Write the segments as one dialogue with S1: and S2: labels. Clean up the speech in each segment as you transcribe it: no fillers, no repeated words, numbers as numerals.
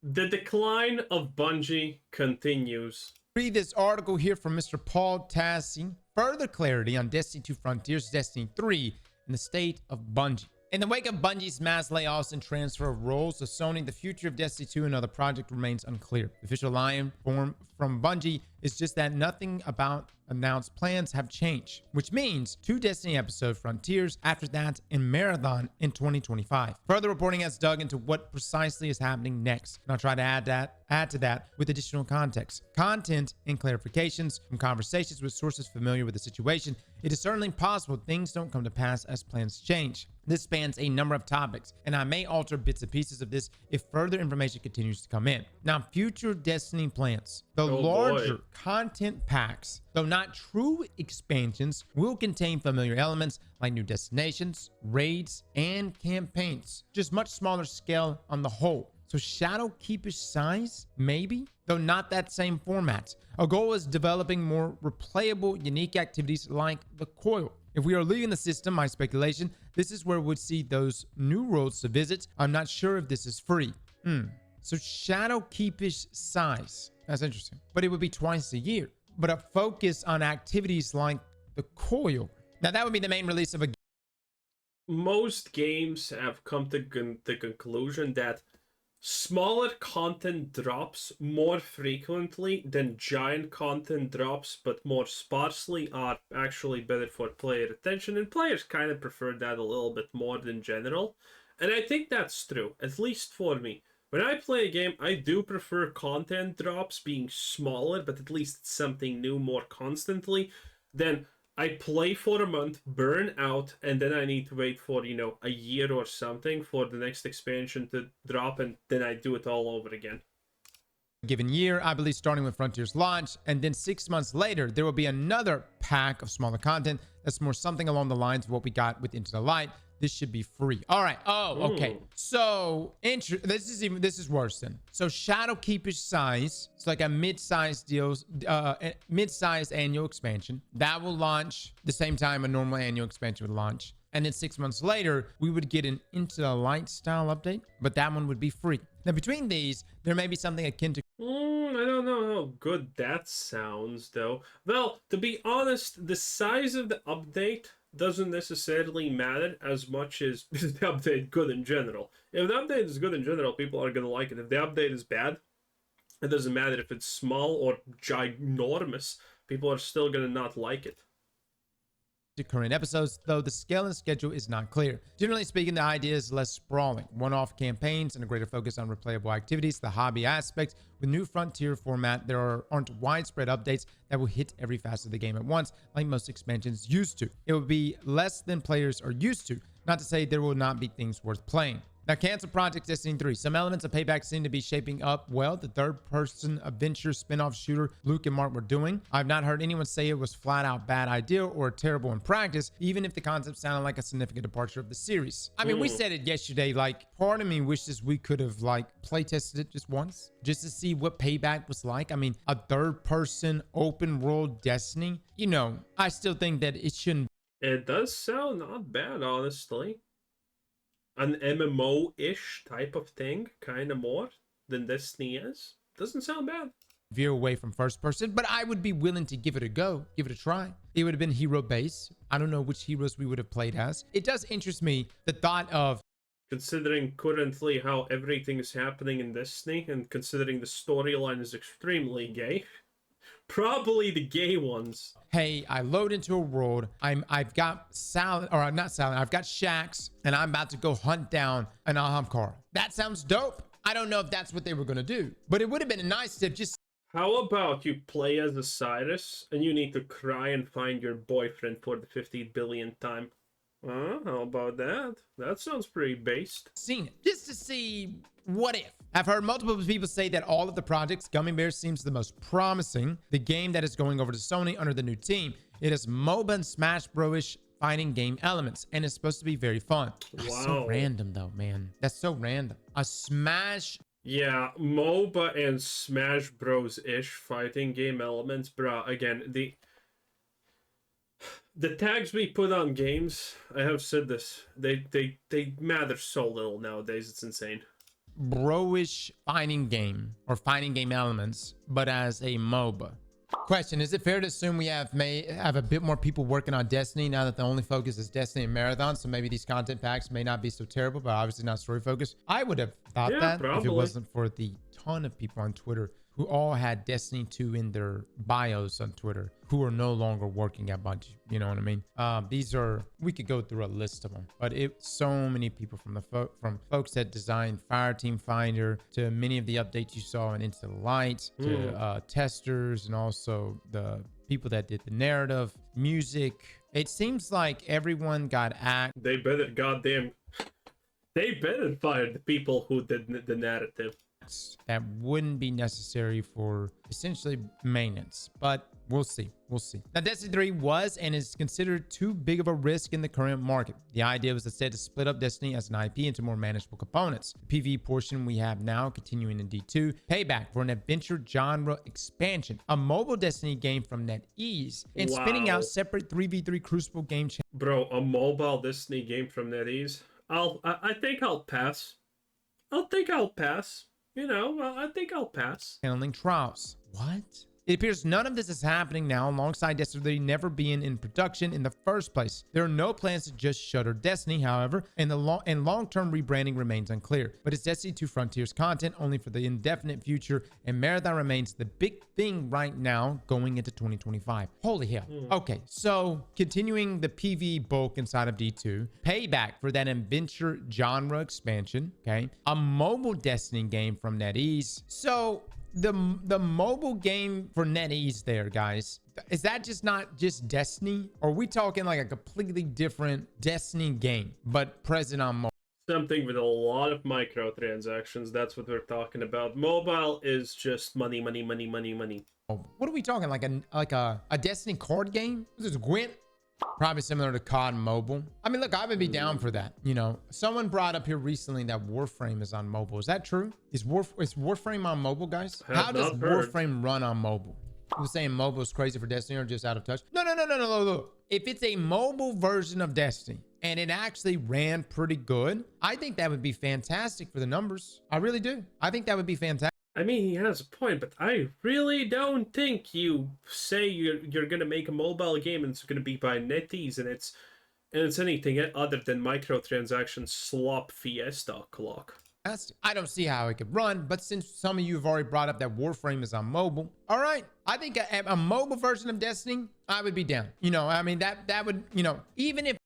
S1: The decline of Bungie continues.
S2: Read this article here from Mr. Paul Tassi. Further clarity on Destiny 2 Frontiers, Destiny 3, and the state of Bungie. In the wake of Bungie's mass layoffs and transfer of roles to Sony, the future of Destiny 2 and other projects remains unclear. The official line from Bungie is just that nothing about announced plans have changed, which means 2 Destiny episodes, Frontiers, after that, and Marathon in 2025. Further reporting has dug into what precisely is happening next, and I'll try to add to that with additional context, content, and clarifications from conversations with sources familiar with the situation. It is certainly possible things don't come to pass as plans change. This spans a number of topics, and I may alter bits and pieces of this if further information continues to come in. Now, future Destiny plans. The larger content packs, though not true expansions, will contain familiar elements like new destinations, raids, and campaigns. Just much smaller scale on the whole. So Shadowkeeper's size, maybe, though not that same format. Our goal is developing more replayable, unique activities like the Coil. If we are leaving the system, my speculation, this is where we'd see those new worlds to visit. I'm not sure if this is free. So Shadowkeeper's size. That's interesting. But it would be twice a year. But a focus on activities like the Coil. Now, that would be the main release of a game.
S1: Most games have come to the conclusion that smaller content drops more frequently than giant content drops, but more sparsely, are actually better for player attention, and players kind of prefer that a little bit more than general. And I think that's true, at least for me. When I play a game, I do prefer content drops being smaller, but at least it's something new more constantly, than I play for a month, burn out, and then I need to wait for, a year or something for the next expansion to drop, and then I do it all over again.
S2: Given year, I believe starting with Frontiers launch, and then 6 months later, there will be another pack of smaller content that's more something along the lines of what we got with Into the Light. This should be free. All right. Oh, okay. So this is worse then. So Shadowkeeper's size, it's like a mid-sized mid-sized annual expansion that will launch the same time a normal annual expansion would launch. And then 6 months later, we would get an Into the Light style update, but that one would be free. Now, between these, there may be something akin to...
S1: I don't know how good that sounds, though. Well, to be honest, the size of the update doesn't necessarily matter as much as is the update good in general. If the update is good in general, people are going to like it. If the update is bad, it doesn't matter if it's small or ginormous. People are still going to not like it.
S2: The current episodes, though the scale and schedule is not clear. Generally speaking, the idea is less sprawling, one-off campaigns, and a greater focus on replayable activities, the hobby aspect. With new Frontier format, there aren't widespread updates that will hit every facet of the game at once, like most expansions used to. It will be less than players are used to, not to say there will not be things worth playing. Now, cancel Project Destiny 3. Some elements of Payback seem to be shaping up well. The third-person adventure spin-off shooter Luke and Mark were doing. I've not heard anyone say it was flat-out bad idea or terrible in practice, even if the concept sounded like a significant departure of the series. I mean, we said it yesterday, like, part of me wishes we could have, like, play-tested it just once, just to see what Payback was like. I mean, a third-person open-world Destiny, I still think that it shouldn't.
S1: It does sound not bad, honestly. An MMO-ish type of thing, kind of more than Destiny is. Doesn't sound bad.
S2: Veer away from first person, but I would be willing to give it a go, give it a try. It would have been hero based. I don't know which heroes we would have played as. It does interest me, the thought of,
S1: considering currently how everything is happening in Destiny, and considering the storyline is extremely gay, probably the gay ones.
S2: Hey, I load into a world. I've got Salad, or not Salad, I've got Shax, and I'm about to go hunt down an Ahamkar. That sounds dope. I don't know if that's what they were going to do, but it would have been a nice tip. Just
S1: how about you play as a Cyrus, and you need to cry and find your boyfriend for the 50 billionth time? How about that? That sounds pretty based.
S2: Seen it, just to see what if. I've heard multiple people say that all of the projects, Gummybears seems the most promising. The game that is going over to Sony under the new team. It has MOBA and Smash Bros-ish fighting game elements, and it's supposed to be very fun.
S1: Wow.
S2: That's so random though, man. That's so random. A Smash...
S1: Yeah, MOBA and Smash Bros-ish fighting game elements, bruh. Again, the tags we put on games, I have said this, they matter so little nowadays, it's insane.
S2: bro-ish fighting game or fighting game elements, but as a MOBA. Question: is it fair to assume we have a bit more people working on Destiny now that the only focus is Destiny and Marathon? So maybe these content packs may not be so terrible, but obviously not story focused. I would have thought that
S1: probably.
S2: if it wasn't for the ton of people on Twitter who all had Destiny 2 in their bios on Twitter, who are no longer working at Bungie. You know what I mean? These are, we could go through a list of them, but so many people from from folks that designed Fireteam Finder to many of the updates you saw in Into the Light to testers and also the people that did the narrative, music. It seems like everyone got
S1: They better fire the people who did the narrative.
S2: that wouldn't be necessary for essentially maintenance, but we'll see. Now, Destiny 3 was and is considered too big of a risk in the current market. The idea was instead to split up Destiny as an IP into more manageable components. The PvE portion we have now continuing in D2, payback for an adventure genre expansion, a mobile Destiny game from NetEase, and spinning out separate 3v3 Crucible game channels.
S1: Bro, a mobile Destiny game from NetEase? I think I'll pass. You know, I think I'll pass.
S2: Handling trials. What? It appears none of this is happening now alongside Destiny 3 never being in production in the first place. There are no plans to just shutter Destiny, however, and the long-term rebranding remains unclear. But it's Destiny 2 Frontiers content only for the indefinite future, and Marathon remains the big thing right now going into 2025. Holy hell. Okay, so continuing the PvE bulk inside of D2, payback for that adventure genre expansion, okay? A mobile Destiny game from NetEase. So the mobile game for NetEase there, guys, is that just not just Destiny? Or are we talking like a completely different Destiny game, but present on mobile?
S1: Something with a lot of microtransactions. That's what we're talking about. Mobile is just money.
S2: What are we talking? Like a Destiny card game? This is Gwent? Probably similar to COD Mobile. I mean, look, I would be down for that. You know, someone brought up here recently that Warframe is on mobile. Is that true? Is Warframe on mobile, guys? How does Warframe run on mobile? People saying mobile is crazy for Destiny or just out of touch. No. If it's a mobile version of Destiny and it actually ran pretty good, I think that would be fantastic for the numbers. I really do. I think that would be fantastic.
S1: I mean, he has a point, but I really don't think you say you're gonna make a mobile game and it's gonna be by NetEase and it's anything other than microtransaction slop fiesta clock.
S2: I don't see how it could run, but since some of you have already brought up that Warframe is on mobile, all right, I think a mobile version of Destiny, I would be down. You know, I mean, that would, you know, even if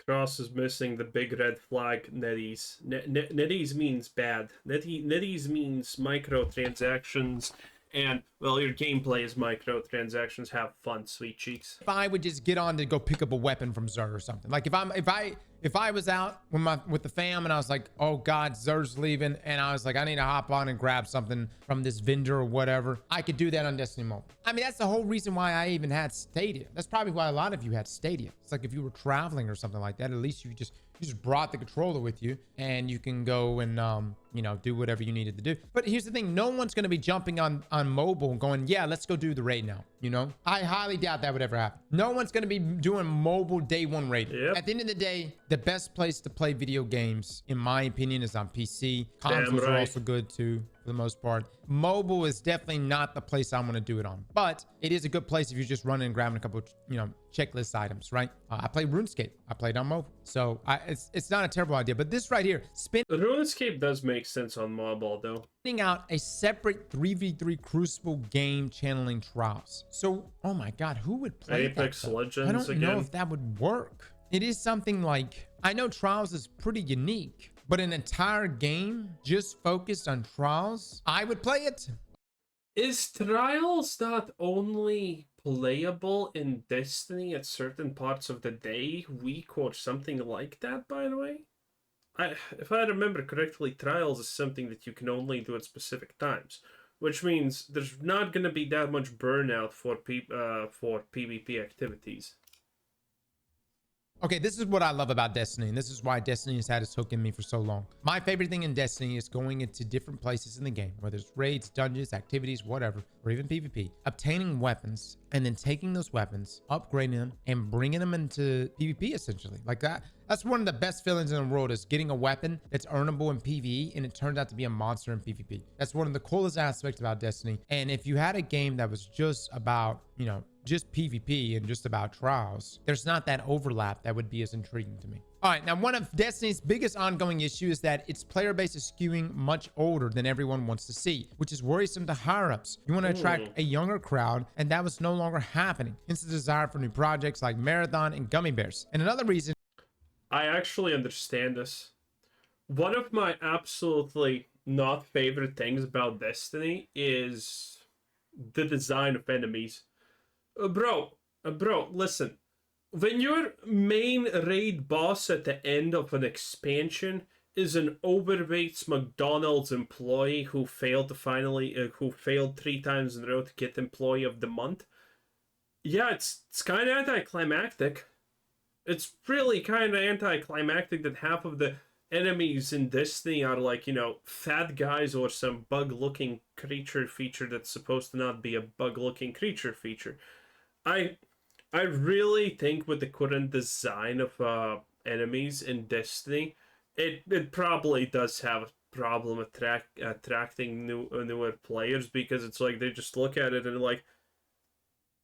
S1: Cross is missing the big red flag. NetEase. NetEase means bad. NetEase means microtransactions, and well, your gameplay is microtransactions. Have fun, sweet cheeks.
S2: if I would just get on to go pick up a weapon from Xur or something, like if I was out with the fam and I was like, oh God, Xur's leaving, and I was like, I need to hop on and grab something from this vendor or whatever, I could do that on Destiny Mobile. I mean, that's the whole reason why I even had Stadia. That's probably why a lot of you had Stadia. It's like if you were traveling or something like that, at least you just brought the controller with you and you can go and you know, do whatever you needed to do. But here's the thing, no one's going to be jumping on mobile and going, yeah, let's go do the raid now. You know, I highly doubt that would ever happen. No one's going to be doing mobile day one raiding.
S1: Yep.
S2: At the end of the day, the best place to play video games, in my opinion, is on PC. Consoles are also good too, for the most part. Mobile is definitely not the place I want to do it on, but it is a good place if you're just running and grabbing a couple, you know, checklist items, right? I play RuneScape. I played on mobile, so it's not a terrible idea. But this right here,
S1: RuneScape does make sense on mobile though.
S2: Spinning out a separate 3v3 Crucible game channeling trials. So, oh my God, who would play
S1: Apex
S2: that?
S1: Legends?
S2: I don't
S1: again?
S2: know if that would work. It is something like, I know Trials is pretty unique, but an entire game just focused on Trials, I would play it.
S1: Is Trials not only playable in Destiny at certain parts of the day, week, or something like that, by the way? If I remember correctly, Trials is something that you can only do at specific times, which means there's not going to be that much burnout for PvP activities.
S2: Okay, this is what I love about Destiny, and this is why Destiny has had its hook in me for so long. My favorite thing in Destiny is going into different places in the game, whether it's raids, dungeons, activities, whatever, or even PvP, obtaining weapons, and then taking those weapons, upgrading them, and bringing them into PvP, essentially. Like that. That's one of the best feelings in the world, is getting a weapon that's earnable in PvE and it turns out to be a monster in PvP. That's one of the coolest aspects about Destiny. And if you had a game that was just about, you know, just PvP and just about trials, there's not that overlap that would be as intriguing to me. All right, now one of Destiny's biggest ongoing issues is that its player base is skewing much older than everyone wants to see, which is worrisome to higher-ups. You want to attract a younger crowd, and that was no longer happening. Hence the desire for new projects like Marathon and Gummybears. And another reason...
S1: I actually understand this. One of my absolutely not favorite things about Destiny is the design of enemies. Bro, listen. When your main raid boss at the end of an expansion is an overweight McDonald's employee who failed 3 times in a row to get Employee of the Month, yeah, it's kind of anticlimactic. It's really kind of anticlimactic that half of the enemies in Destiny are like, you know, fat guys or some bug-looking creature feature that's supposed to not be a bug-looking creature feature. I really think with the current design of enemies in Destiny, it probably does have a problem attracting newer players, because it's like they just look at it and like,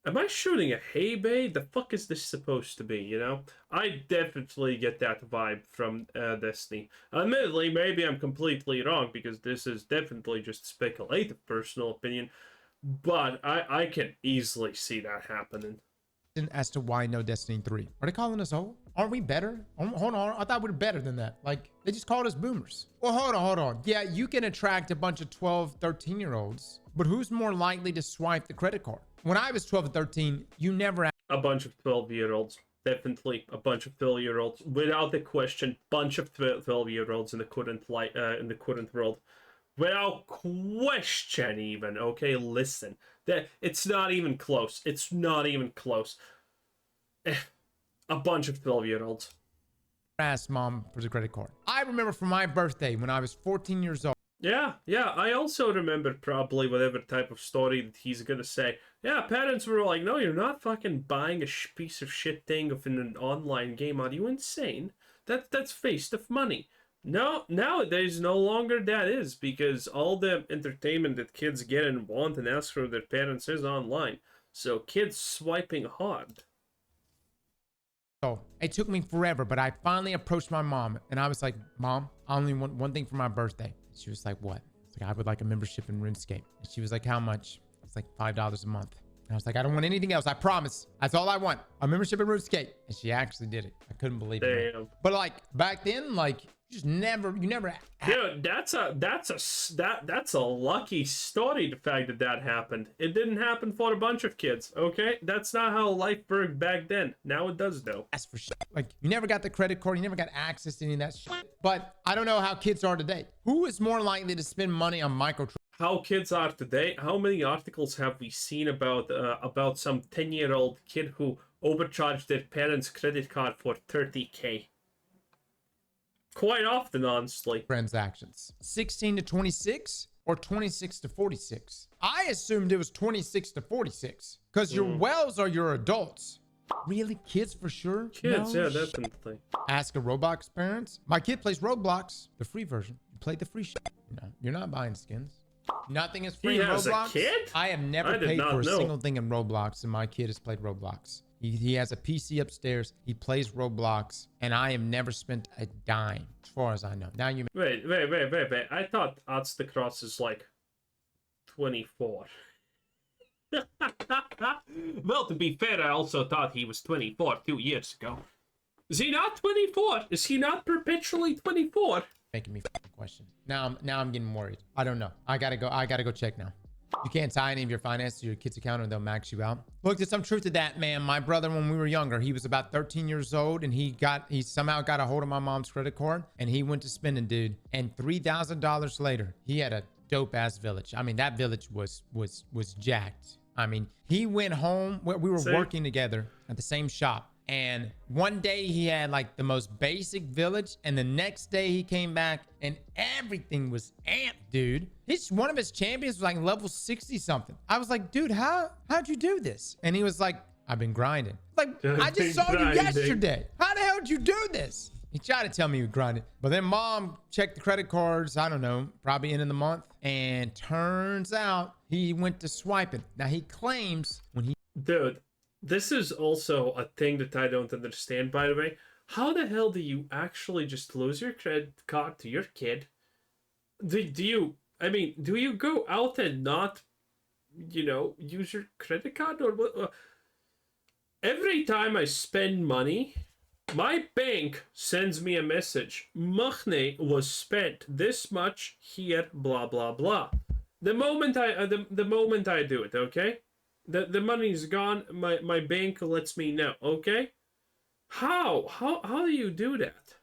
S1: am I shooting a hay bay? The fuck is this supposed to be, you know? I definitely get that vibe from Destiny. Admittedly, maybe I'm completely wrong, because this is definitely just speculative personal opinion, but I can easily see that happening.
S2: As to why no Destiny 3. Are they calling us old? Aren't we better? Hold on, I thought we were better than that. Like, they just called us boomers. Well, hold on. Yeah, you can attract a bunch of 12, 13-year-olds, but who's more likely to swipe the credit card? When I was 12 and 13, you never...
S1: A bunch of 12-year-olds. Definitely a bunch of 12-year-olds. Without the question, bunch of 12-year-olds in the current world. Without question even, okay? Listen. It's not even close. It's not even close. A bunch of 12-year-olds.
S2: Asked mom for the credit card. I remember for my birthday when I was 14 years old.
S1: Yeah. I also remember probably whatever type of story that he's gonna say. Yeah, parents were like, no, you're not fucking buying a piece of shit thing of an online game. Are you insane? That's waste of money. No, nowadays no longer that is, because all the entertainment that kids get and want and ask from their parents is online. So kids swiping hard.
S2: So it took me forever, but I finally approached my mom and I was like, Mom, I only want one thing for my birthday. She was like, what? It's like, I would like a membership in RuneScape. And she was like, how much? It's like $5 a month. And I was like, I don't want anything else. I promise. That's all I want. A membership in RuneScape. And she actually did it. I couldn't believe it.
S1: Damn.
S2: But like back then, like you never.
S1: Dude, that's a lucky story. The fact that happened. It didn't happen for a bunch of kids. Okay, that's not how life worked back then. Now it does though.
S2: That's for sure. Like you never got the credit card. You never got access to any of that shit. But I don't know how kids are today. Who is more likely to spend money on microtransactions?
S1: How kids are today? How many articles have we seen about some 10-year-old kid who overcharged their parents' credit card for $30K? Quite often, honestly.
S2: Transactions 16 to 26 or 26 to 46. I assumed it was 26 to 46 because your wells are your adults. Really, kids for sure?
S1: Kids,
S2: no,
S1: yeah, definitely.
S2: Ask a Roblox parents. My kid plays Roblox, the free version. You play the free shit. No, you're not buying skins. Nothing is free in Roblox.
S1: A kid?
S2: I have never paid for a single thing in Roblox, and my kid has played Roblox. He has a PC upstairs. He plays Roblox, and I have never spent a dime, as far as I know. Now you
S1: wait. I thought Odds the Cross is like 24. Well, to be fair, I also thought he was 24 2 years ago. Is he not 24? Is he not perpetually 24?
S2: Making me question. Now I'm getting worried. I don't know. I gotta go check now. You can't tie any of your finances to your kid's account or they'll max you out. Look, there's some truth to that, man. My brother, when we were younger, he was about 13 years old and he somehow got a hold of my mom's credit card and he went to spending, dude. And $3,000 later, he had a dope ass village. I mean, that village was jacked. I mean, he went home. We were working together at the same shop. And one day he had like the most basic village. And the next day he came back and everything was amped, dude. One of his champions was like level 60 something. I was like, dude, how'd you do this? And he was like, I've been grinding. Like,
S1: I've
S2: I
S1: been
S2: just saw you
S1: grinding.
S2: yesterday. How the hell did you do this? He tried to tell me he was grinding. But then mom checked the credit cards, I don't know, probably end of the month. And turns out he went to swiping. Now, he claims when he...
S1: Dude, this is also a thing that I don't understand, by the way. How the hell do you actually just lose your credit card to your kid? Do you go out and not, use your credit card? Or what? Every time I spend money, my bank sends me a message. Money was spent this much here, blah, blah, blah. The moment I do it, okay? The money's gone, my bank lets me know, okay? How do you do that?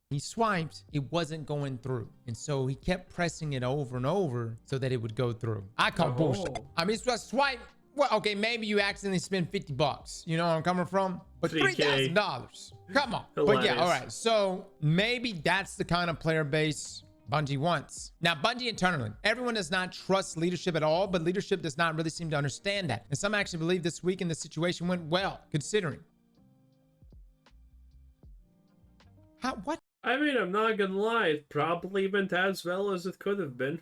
S2: He swiped, it wasn't going through. And so he kept pressing it over and over so that it would go through. I call bullshit. I mean, it's just swipe. Well, okay, maybe you accidentally spend $50. You know where I'm coming from? But $3,000. Come on.
S1: Hilarious.
S2: But yeah, all right. So maybe that's the kind of player base Bungie wants. Now, Bungie internally, everyone does not trust leadership at all, but leadership does not really seem to understand that. And some actually believe this weekend the situation went well, considering. What?
S1: I mean, I'm not gonna lie, it probably went as well as it could have been.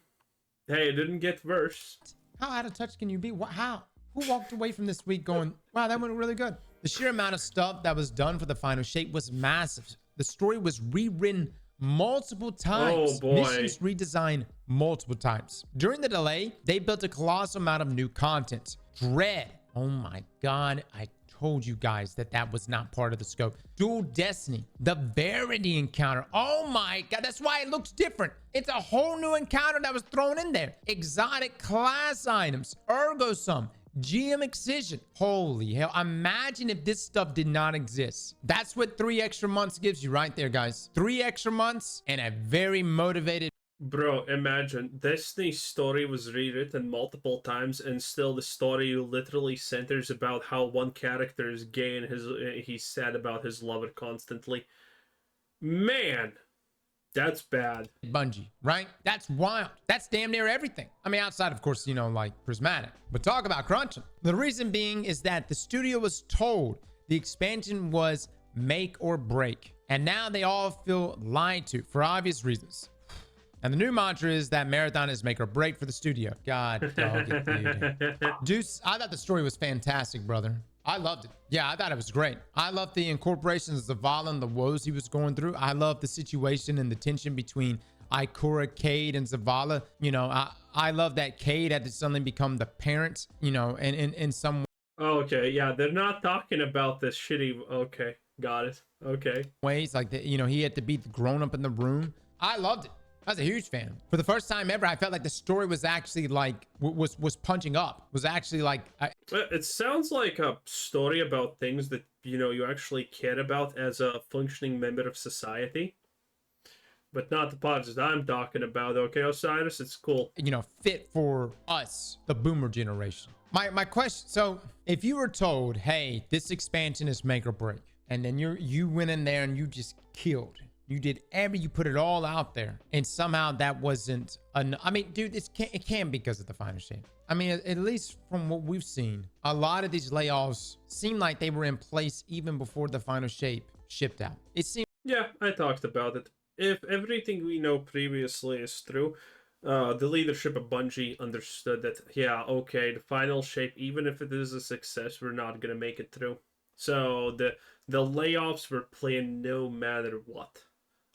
S1: Hey, it didn't get worse.
S2: How out of touch can you be? How? Who walked away from this week going, wow, that went really good? The sheer amount of stuff that was done for the final shape was massive. The story was rewritten multiple times.
S1: Oh, boy.
S2: Missions redesigned multiple times. During the delay, they built a colossal amount of new content. Dread. Oh my God. I told you guys that was not part of the scope. Dual Destiny, the Verity encounter. Oh my God, that's why it looks different. It's a whole new encounter that was thrown in there. Exotic class items, Ergosum, GM Excision. Holy hell, imagine if this stuff did not exist. That's what 3 extra months gives you right there, guys. 3 extra months and a very motivated...
S1: Bro, imagine, Destiny's story was rewritten multiple times and still the story literally centers about how one character is gay and he's sad about his lover constantly. Man, that's bad.
S2: Bungie, right? That's wild. That's damn near everything. I mean, outside, of course, like Prismatic. But talk about crunching. The reason being is that the studio was told the expansion was make or break. And now they all feel lied to for obvious reasons. And the new mantra is that marathon is make or break for the studio. God dog it, dude. Deuce, I thought the story was fantastic, brother. I loved it. Yeah, I thought it was great. I loved the incorporations of Zavala and the woes he was going through. I loved the situation and the tension between Ikora, Cade, and Zavala. I love that Cade had to suddenly become the parent, in some
S1: Okay, yeah, they're not talking about this shitty... Okay, got it. Okay.
S2: ways. Like, he had to be the grown-up in the room. I loved it. I was a huge fan. For the first time ever, I felt like the story was actually like, was punching up. Was actually like...
S1: It sounds like a story about things that, you actually care about as a functioning member of society. But not the parts that I'm talking about, okay, Osiris? It's cool.
S2: Fit for us, the boomer generation. My question, so if you were told, hey, this expansion is make or break, and then you went in there and you just killed. You did you put it all out there, and somehow that wasn't I mean, dude, it can because of the final shape. I mean, at least from what we've seen, a lot of these layoffs seem like they were in place even before the final shape shipped out. It seemed...
S1: Yeah, I talked about it. If everything we know previously is true, the leadership of Bungie understood that, yeah, okay, the final shape, even if it is a success, we're not gonna make it through. So the layoffs were planned no matter what.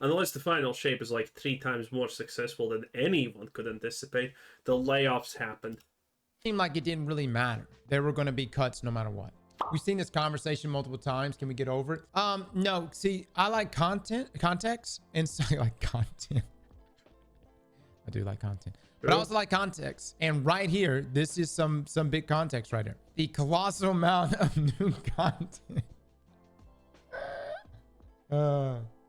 S1: Unless the final shape is like 3 times more successful than anyone could anticipate, the layoffs happened.
S2: Seemed like it didn't really matter. There were going to be cuts no matter what. We've seen this conversation multiple times. Can we get over it? No. See, I like context, and so I like content. I do like content, but I also like context. And right here, this is some big context right here. The colossal amount of new content.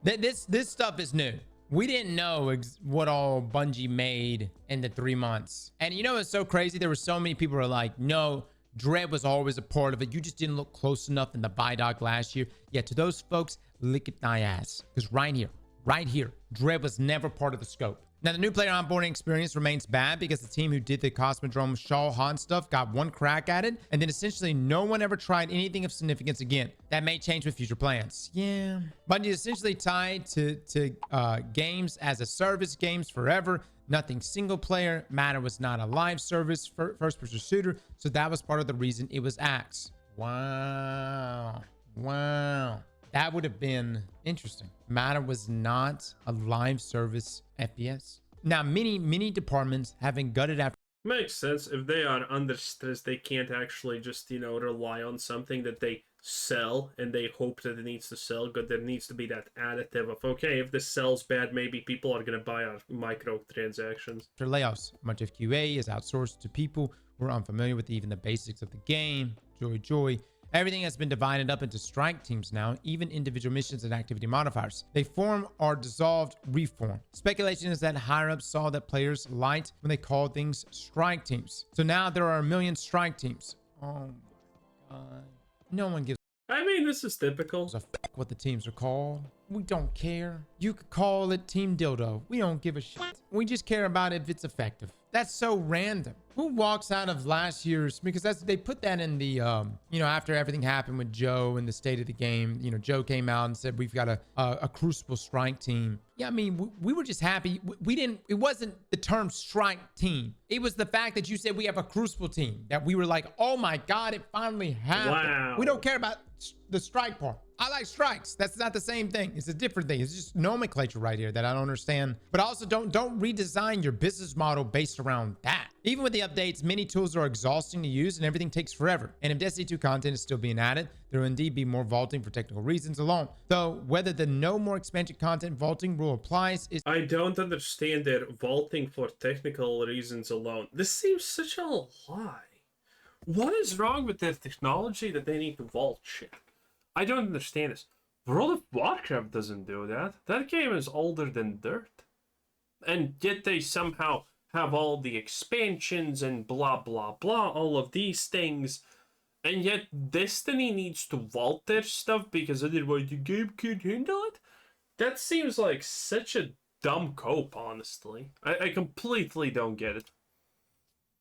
S2: This stuff is new. We didn't know what all Bungie made in the 3 months. And it's so crazy. There were so many people who are like, no, Dread was always a part of it. You just didn't look close enough in the Vidoc last year. Yeah, to those folks, lick it thy ass. Because right here, Dread was never part of the scope. Now, the new player onboarding experience remains bad because the team who did the Cosmodrome Shaw Han stuff got one crack at it, and then essentially no one ever tried anything of significance again. That may change with future plans. Yeah. Bungie is essentially tied to games as a service games forever. Nothing single player. Matter was not a live service first person shooter, so that was part of the reason it was axed. Wow. That would have been interesting. Matter was not a live service FPS. Now, many departments have been gutted after.
S1: Makes sense. If they are under stress, they can't actually just, rely on something that they sell and they hope that it needs to sell good. There needs to be that additive of, okay, if this sells bad, maybe people are going to buy our microtransactions.
S2: After layoffs, much of QA is outsourced to people who are unfamiliar with even the basics of the game. Joy. Everything has been divided up into strike teams now, even individual missions and activity modifiers. They form or dissolved, reform. Speculation is that higher-ups saw that players liked when they called things strike teams. So now there are a million strike teams. Oh my god. No one gives
S1: I mean, this is typical.
S2: a fuck what the teams are called. We don't care. You could call it Team Dildo. We don't give a shit. We just care about if it's effective. That's so random. Who walks out of last year's, because they put that in the after everything happened with Joe and the state of the game, Joe came out and said we've got a Crucible strike team. Yeah, I mean, we were just happy. It wasn't the term strike team. It was the fact that you said we have a Crucible team that we were like, oh my god, it finally happened.
S1: Wow.
S2: We don't care about the strike part. I like strikes. That's not the same thing. It's a different thing. It's just nomenclature right here that I don't understand. But also don't redesign your business model based around that. Even with the updates, many tools are exhausting to use and everything takes forever. And if Destiny 2 content is still being added, there will indeed be more vaulting for technical reasons alone. Though whether the no more expansion content vaulting rule applies is...
S1: I don't understand their vaulting for technical reasons alone. This seems such a lie. What is wrong with their technology that they need to vault shit? I don't understand this. World of Warcraft doesn't do that. That game is older than dirt. And yet they somehow have all the expansions and blah blah blah, all of these things. And yet Destiny needs to vault their stuff because otherwise the game can't handle it? That seems like such a dumb cope, honestly. I completely don't get it.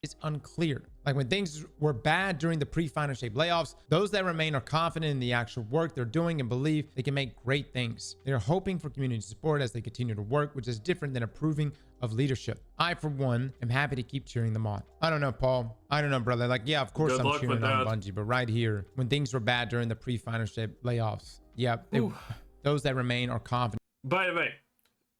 S2: It's unclear. Like when things were bad during the pre-final shape layoffs, those that remain are confident in the actual work they're doing and believe they can make great things. They're hoping for community support as they continue to work, which is different than approving of leadership. I, for one, am happy to keep cheering them on. I don't know, Paul. I don't know, brother. Like, yeah, of course I'm cheering on Bungie, but right here, when things were bad during the pre-final shape layoffs, yeah, those that remain are confident.
S1: By the way,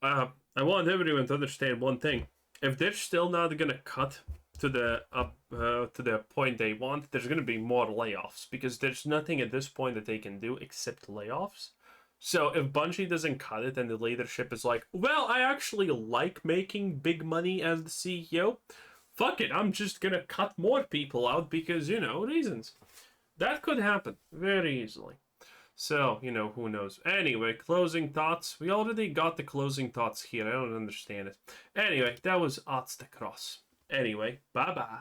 S1: I want everyone to understand one thing. If they're still not gonna cut to the point they want, there's going to be more layoffs because there's nothing at this point that they can do except layoffs. So if Bungie doesn't cut it and the leadership is like, well, I actually like making big money as the CEO, fuck it, I'm just going to cut more people out because, reasons. That could happen very easily. So, who knows. Anyway, closing thoughts. We already got the closing thoughts here. I don't understand it. Anyway, that was Odds to Cross. Anyway, bye-bye.